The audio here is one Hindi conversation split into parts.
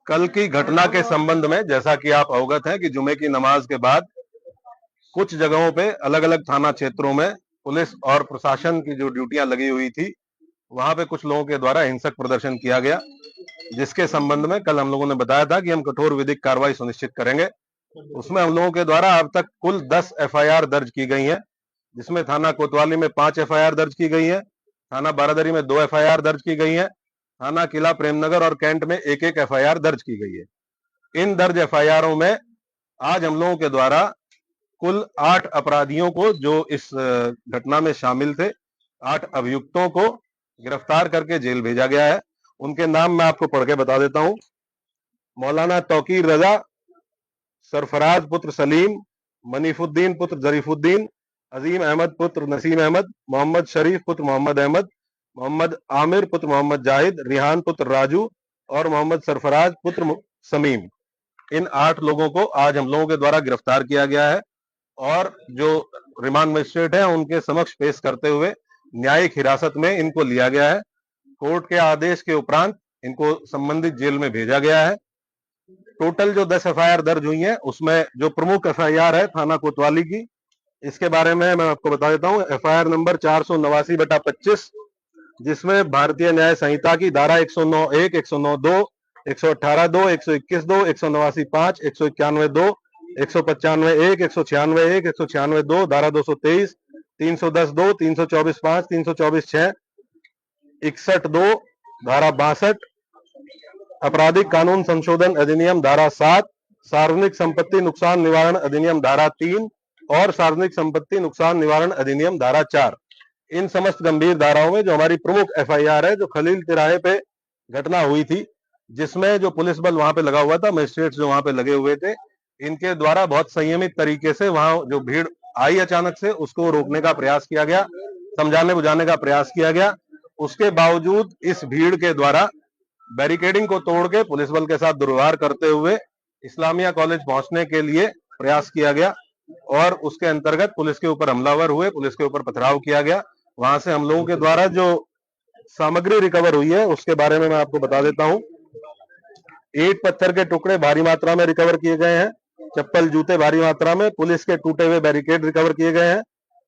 कल की घटना के संबंध में जैसा कि आप अवगत हैं कि जुमे की नमाज के बाद कुछ जगहों पे अलग अलग थाना क्षेत्रों में पुलिस और प्रशासन की जो ड्यूटियां लगी हुई थी, वहां पे कुछ लोगों के द्वारा हिंसक प्रदर्शन किया गया, जिसके संबंध में कल हम लोगों ने बताया था कि हम कठोर विधिक कार्रवाई सुनिश्चित करेंगे। उसमें हम लोगों के द्वारा अब तक कुल 10 एफआईआर दर्ज की गई हैं, जिसमें थाना कोतवाली में 5 एफआईआर दर्ज की गई है, थाना बारादरी में 2 एफआईआर दर्ज की गई है, थाना किला प्रेमनगर और कैंट में एक एक एफआईआर दर्ज की गई है। इन दर्ज एफआईआरों में आज हम लोगों के द्वारा कुल 8 अपराधियों को, जो इस घटना में शामिल थे, 8 अभियुक्तों को गिरफ्तार करके जेल भेजा गया है। उनके नाम मैं आपको पढ़ के बता देता हूं। मौलाना तौकीर रजा, सरफराज पुत्र सलीम, मनीफुद्दीन पुत्र जरीफुद्दीन, अजीम अहमद पुत्र नसीम अहमद, मोहम्मद शरीफ पुत्र मोहम्मद अहमद, मोहम्मद आमिर पुत्र मोहम्मद जाहिद, रिहान पुत्र राजू और मोहम्मद सरफराज पुत्र समीम। इन 8 लोगों को आज हम लोगों के द्वारा गिरफ्तार किया गया है और जो रिमांड मजिस्ट्रेट है उनके समक्ष पेश करते हुए न्यायिक हिरासत में इनको लिया गया है। कोर्ट के आदेश के उपरांत इनको संबंधित जेल में भेजा गया है। टोटल जो 10 एफआईआर दर्ज हुई है, उसमें जो प्रमुख एफआईआर है थाना कोतवाली की, इसके बारे में मैं आपको बता देता हूं। एफआईआर नंबर 489/25, जिसमें भारतीय न्याय संहिता की धारा 109(1), 109(2), 118(2), 121(2), 189(5), 191(2), 195(1), 196(1), 196(2), धारा 223, 310(2), 324(5), 324(6), 61(2), धारा 62, आपराधिक कानून संशोधन अधिनियम धारा 7, सार्वजनिक संपत्ति नुकसान निवारण अधिनियम धारा 3 और सार्वजनिक संपत्ति नुकसान निवारण अधिनियम धारा 4। इन समस्त गंभीर धाराओं में जो हमारी प्रमुख एफआईआर है, जो खलील तिराहे पे घटना हुई थी, जिसमें जो पुलिस बल वहां पे लगा हुआ था, मजिस्ट्रेट्स जो वहां पे लगे हुए थे, इनके द्वारा बहुत संयमित तरीके से वहां जो भीड़ आई अचानक से, उसको रोकने का प्रयास किया गया, समझाने बुझाने का प्रयास किया गया। उसके बावजूद इस भीड़ के द्वारा बैरिकेडिंग को तोड़ के पुलिस बल के साथ दुर्व्यवहार करते हुए इस्लामिया कॉलेज पहुंचने के लिए प्रयास किया गया और उसके अंतर्गत पुलिस के ऊपर हमलावर हुए, पुलिस के ऊपर पथराव किया गया। वहां से हम लोगों के द्वारा जो सामग्री रिकवर हुई है उसके बारे में मैं आपको बता देता हूं। ईंट पत्थर के टुकड़े भारी मात्रा में रिकवर किए गए हैं, चप्पल जूते भारी मात्रा में, पुलिस के टूटे हुए बैरिकेड रिकवर किए गए हैं।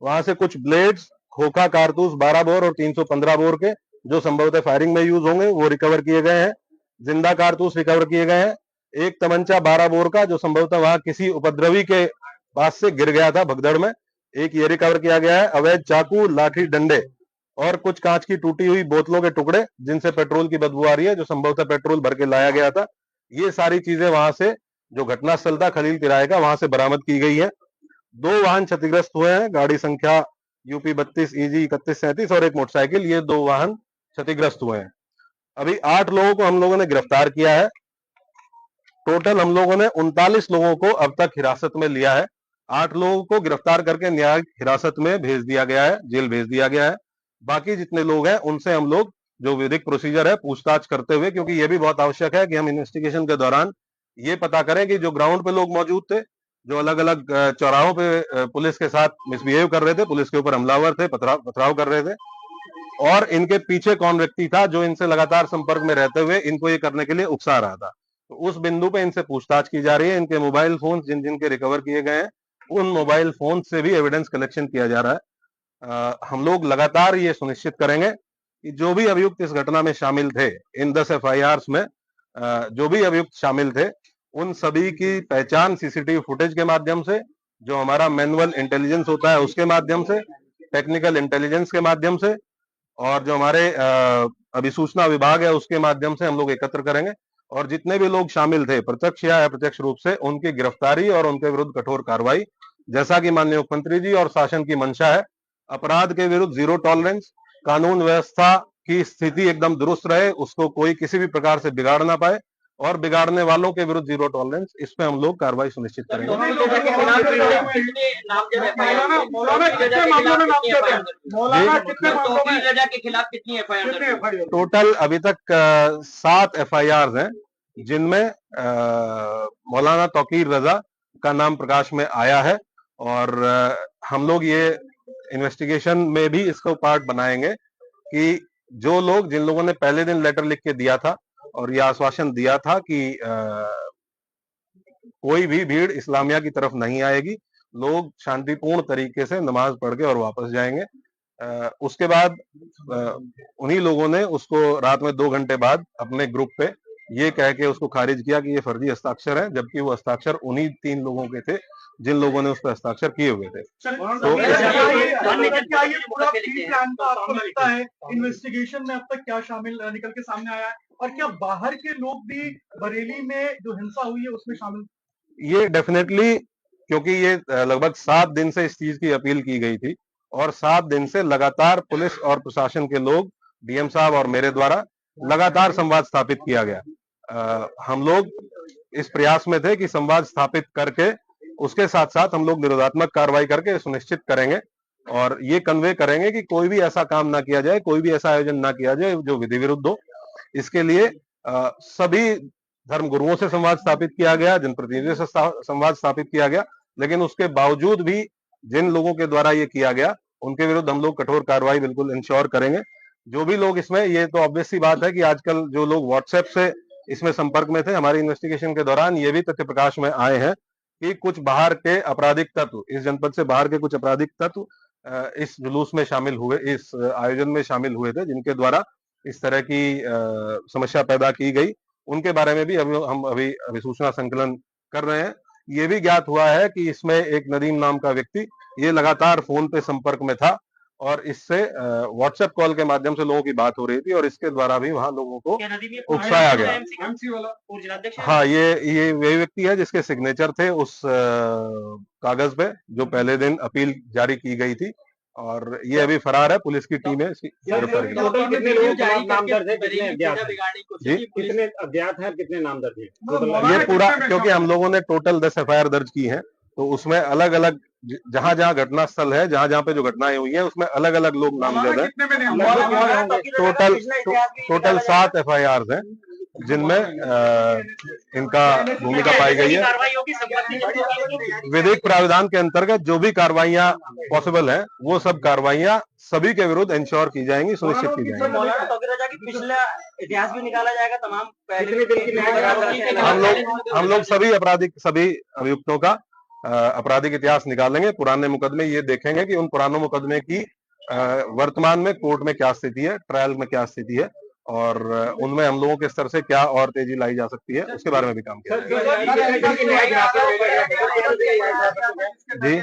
वहां से कुछ ब्लेड्स, खोखा कारतूस 12 बोर और 315 बोर के, जो संभवतः फायरिंग में यूज होंगे, वो रिकवर किए गए हैं। जिंदा कारतूस रिकवर किए गए हैं। एक तमंचा 12 बोर का, जो संभवतः वहां किसी उपद्रवी के पास से गिर गया था भगदड़ में, एक ये रिकवर किया गया है। अवैध चाकू, लाठी डंडे और कुछ कांच की टूटी हुई बोतलों के टुकड़े, जिनसे पेट्रोल की बदबू आ रही है, जो संभवतः पेट्रोल भर के लाया गया था। ये सारी चीजें वहां से, जो घटनास्थल था खलील तिराहे का, वहां से बरामद की गई है। 2 वाहन क्षतिग्रस्त हुए हैं, गाड़ी संख्या यूपी 32 EG 3137 और एक मोटरसाइकिल, ये 2 वाहन क्षतिग्रस्त हुए हैं। अभी 8 लोगों को हम लोगों ने गिरफ्तार किया है। टोटल हम लोगों ने 39 लोगों को अब तक हिरासत में लिया है। 8 लोगों को गिरफ्तार करके न्यायिक हिरासत में भेज दिया गया है, जेल भेज दिया गया है। बाकी जितने लोग हैं उनसे हम लोग जो विधिक प्रोसीजर है पूछताछ करते हुए, क्योंकि ये भी बहुत आवश्यक है कि हम इन्वेस्टिगेशन के दौरान ये पता करें कि जो ग्राउंड पे लोग मौजूद थे, जो अलग अलग चौराहों पे पुलिस के साथ मिसबिहेव कर रहे थे, पुलिस के ऊपर हमलावर थे, पथराव कर रहे थे, और इनके पीछे कौन व्यक्ति था जो इनसे लगातार संपर्क में रहते हुए इनको ये करने के लिए उकसा रहा था। तो उस बिंदु पे इनसे पूछताछ की जा रही है। इनके मोबाइल फोन जिन जिन के रिकवर किए गए हैं, उन मोबाइल फोन से भी एविडेंस कलेक्शन किया जा रहा है। हम लोग लगातार ये सुनिश्चित करेंगे कि जो भी अभियुक्त इस घटना में शामिल थे, इन 10 एफआईआर में जो भी अभियुक्त शामिल थे, उन सभी की पहचान सीसीटीवी फुटेज के माध्यम से, जो हमारा मैनुअल इंटेलिजेंस होता है उसके माध्यम से, टेक्निकल इंटेलिजेंस के माध्यम से, और जो हमारे अभिसूचना विभाग है उसके माध्यम से हम लोग एकत्र करेंगे। और जितने भी लोग शामिल थे प्रत्यक्ष या अप्रत्यक्ष रूप से, उनकी गिरफ्तारी और उनके विरुद्ध कठोर कार्रवाई, जैसा कि माननीय मुख्यमंत्री जी और शासन की मंशा है। अपराध के विरुद्ध जीरो टॉलरेंस, कानून व्यवस्था की स्थिति एकदम दुरुस्त रहे, उसको कोई किसी भी प्रकार से बिगाड़ ना पाए, और बिगाड़ने वालों के विरुद्ध जीरो टॉलरेंस, इस पे हम लोग कार्रवाई सुनिश्चिट करेंगे। टोटल अभी तक 7 एफआईआर हैं, जिनमें मौलाना तौकीर रजा का नाम प्रकाश में आया है, और हम लोग ये इन्वेस्टिगेशन में भी इसको पार्ट बनाएंगे कि जो लोग जिन लोगों ने पहले दिन लेटर लिख के दिया था और यह आश्वासन दिया था कि कोई भी भीड़ इस्लामिया की तरफ नहीं आएगी, लोग शांतिपूर्ण तरीके से नमाज पढ़ के और वापस जाएंगे। उसके बाद उन्हीं लोगों ने उसको रात में 2 घंटे बाद अपने ग्रुप पे ये कह के उसको खारिज किया कि ये फर्जी हस्ताक्षर है, जबकि वो हस्ताक्षर उन्हीं 3 लोगों के थे जिन लोगों ने उस पर हस्ताक्षर किए हुए थे। तो क्या ये पूरा प्री प्लान था आपको लगता है? इन्वेस्टिगेशन में अब तक क्या शामिल निकल के सामने आया है, और क्या बाहर के लोग भी बरेली में जो हिंसा हुई है उसमें शामिल? ये डेफिनेटली, क्योंकि ये लगभग 7 दिन से इस चीज की अपील की गई थी और 7 दिन से लगातार पुलिस और प्रशासन के लोग, डीएम साहब और मेरे द्वारा लगातार संवाद स्थापित किया गया। हम लोग इस प्रयास में थे कि संवाद स्थापित करके उसके साथ साथ हम लोग निरोधात्मक कार्रवाई करके सुनिश्चित करेंगे और ये कन्वे करेंगे कि कोई भी ऐसा काम ना किया जाए, कोई भी ऐसा आयोजन ना किया जाए जो विधि विरुद्ध हो। इसके लिए सभी धर्म गुरुओं से संवाद स्थापित किया गया, जनप्रतिनिधियों से संवाद स्थापित किया गया, लेकिन उसके बावजूद भी जिन लोगों के द्वारा ये किया गया उनके विरुद्ध हम लोग कठोर कार्रवाई बिल्कुल इंश्योर करेंगे। जो भी लोग इसमें, ये तो ऑब्वियस सी बात है कि आजकल जो लोग व्हाट्सएप से इसमें संपर्क में थे, हमारी इन्वेस्टिगेशन के दौरान ये भी तथ्य प्रकाश में आए हैं कि कुछ बाहर के आपराधिक तत्व, इस जनपद से बाहर के कुछ आपराधिक तत्व इस जुलूस में शामिल हुए, इस आयोजन में शामिल हुए थे, जिनके द्वारा इस तरह की समस्या पैदा की गई। उनके बारे में भी हम अभी अभिसूचना संकलन कर रहे हैं। ये भी ज्ञात हुआ है कि इसमें एक नदीम नाम का व्यक्ति ये लगातार फोन पे संपर्क में था और इससे व्हाट्सएप कॉल के माध्यम से लोगों की बात हो रही थी और इसके द्वारा भी वहां लोगों को उकसाया गया। हाँ, ये वही व्यक्ति है जिसके सिग्नेचर थे उस कागज पे जो पहले दिन अपील जारी की गई थी और ये अभी फरार है। पुलिस की टीम है इसकी गिरफ्तारी। टोटल कितने लोगों के नाम दर्ज है, कितने अज्ञात हैं? जी, कितने अज्ञात हैं, कितने नाम दर्ज है? ये पूरा, क्योंकि हम लोगों ने टोटल 10 एफआईआर दर्ज की हैं, तो उसमें अलग अलग जहां जहां घटना स्थल है, जहां जहां पे जो घटनाएं हुई हैं, उसमें अलग अलग लोग नामजद हैं। टोटल 7 एफआईआर हैं जिनमें इनका भूमिका पाई गई है। विधिक प्राविधान के अंतर्गत जो भी कार्रवाइयां पॉसिबल हैं, वो सब कार्रवाइयां सभी के विरुद्ध इंश्योर की जाएंगी, सुनिश्चित की जाएंगी। पिछला इतिहास भी निकाला जाएगा तमाम हम लोग सभी अभियुक्तों का आपराधिक इतिहास निकालेंगे, पुराने मुकदमे ये देखेंगे कि उन पुरानों मुकदमे की वर्तमान में कोर्ट में क्या स्थिति है, ट्रायल में क्या स्थिति है और उनमें हम लोगों के स्तर से क्या और तेजी लाई जा सकती है, उसके बारे में भी काम किया जी।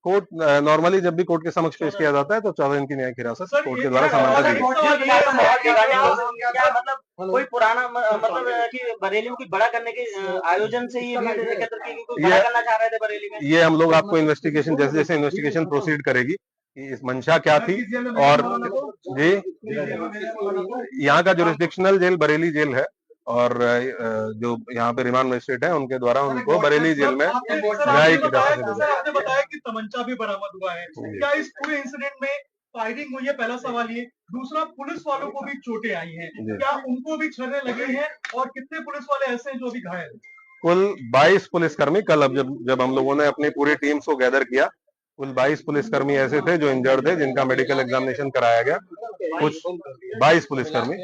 कोर्ट नॉर्मली जब भी कोर्ट के समक्ष पेश किया जाता है तो 14 दिन की न्यायिक हिरासत कोर्ट के द्वारा सामान्यतः दी मतलब कोई पुराना मतलब कि बरेली में बड़ा करने के आयोजन से ही बड़ा करना चाह रहे थे बरेली में। ये हम लोग आपको इन्वेस्टिगेशन, जैसे जैसे इन्वेस्टिगेशन प्रोसीड करेगी कि इस मंशा क्या थी और जी, यहाँ का जुरिस्डिक्शनल जेल बरेली जेल है और जो यहाँ पे रिमांड मजिस्ट्रेट है उनके द्वारा उनको बरेली जेल में न्यायिक हिरासत में भेजा। आपने बताया कि तमंचा भी बरामद हुआ है, क्या इस पूरे इंसिडेंट में फायरिंग हुई है? पहला सवाल ये। दूसरा, पुलिस वालों को भी चोटें आई हैं, क्या उनको भी छर्रे लगे हैं और कितने पुलिस वाले ऐसे हैं जो अभी घायल हैं? कुल 22 पुलिसकर्मी, कल अब जब हम लोगों ने अपनी पूरी टीम्स को गैदर किया, कुल 22 पुलिसकर्मी ऐसे थे जो इंजर्ड थे, जिनका मेडिकल एग्जामिनेशन कराया गया। कुछ 22 पुलिसकर्मी,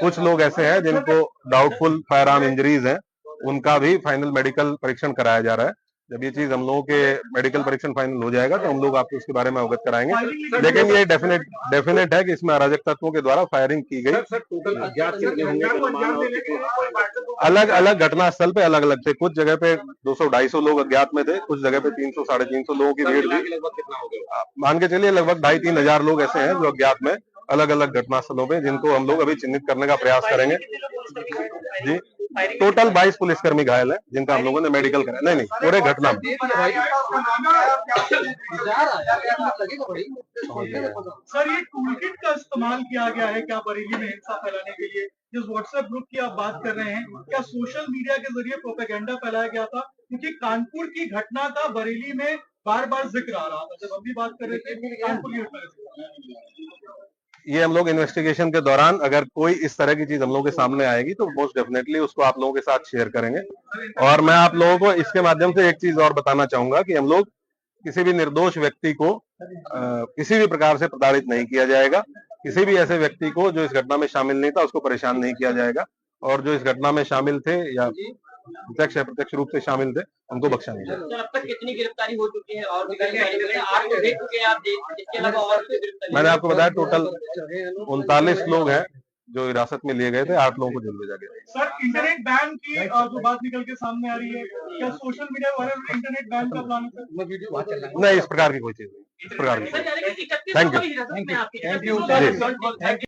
कुछ लोग ऐसे हैं जिनको डाउटफुल फायर आर्म इंजरीज हैं, उनका भी फाइनल मेडिकल परीक्षण कराया जा रहा है। जब ये चीज हम लोगों के मेडिकल परीक्षण फाइनल हो जाएगा तो हम लोग आपको उसके बारे में अवगत कराएंगे, लेकिन ये डेफिनेट है कि इसमें अराजक तत्वों के द्वारा फायरिंग की गई। अलग अलग घटना स्थल पे अलग अलग थे, कुछ जगह पे 200-250 लोग अज्ञात में थे, कुछ जगह पे 300-350 लोगों की भीड़ थी। मान के चलिए लगभग 2,500-3,000 हजार लोग ऐसे हैं जो अज्ञात में अलग अलग घटना स्थलों पे, जिनको हम लोग अभी चिन्हित करने का प्रयास करेंगे। जी, टोटल 22 पुलिसकर्मी घायल है जिनका हम लोगों ने मेडिकल कराया। नहीं, पूरे घटना में। सर, ये टूलकिट का इस्तेमाल किया गया है क्या बरेली में हिंसा फैलाने के लिए? जिस व्हाट्सएप ग्रुप की आप बात कर रहे हैं, क्या सोशल मीडिया के जरिए प्रोपेगेंडा फैलाया गया था? क्योंकि कानपुर की घटना का बरेली में बार बार जिक्र आ रहा था, जब हम भी बात कर रहे थे कानपुर की घटना। ये हम लोग इन्वेस्टिगेशन के दौरान अगर कोई इस तरह की चीज हम लोगों के सामने आएगी तो मोस्ट डेफिनेटली उसको आप लोगों के साथ शेयर करेंगे। और मैं आप लोगों को इसके माध्यम से एक चीज और बताना चाहूंगा कि हम लोग किसी भी निर्दोष व्यक्ति को किसी भी प्रकार से प्रताड़ित नहीं किया जाएगा। किसी भी ऐसे व्यक्ति को जो इस घटना में शामिल नहीं था उसको परेशान नहीं किया जाएगा, और जो इस घटना में शामिल थे या प्रत्यक्ष या प्रत्यक्ष रूप से शामिल थे उनको बख्शा नहीं जाएगा। अब तक कितनी गिरफ्तारी हो चुकी है और आप तो देख चुके हैं, आप इसके अलावा और कोई गिरफ्तारी? मैंने आपको बताया टोटल 39 लोग हैं जो हिरासत में लिए गए थे, 8 लोगों को जेल भेजा गया। सर इंटरनेट बैन की जो बात निकल के सामने आ रही है, क्या सोशल मीडिया वाले इंटरनेट बैन का प्लान है? नहीं, इस प्रकार की कोई चीज नहीं, इस प्रकार की। Thank you.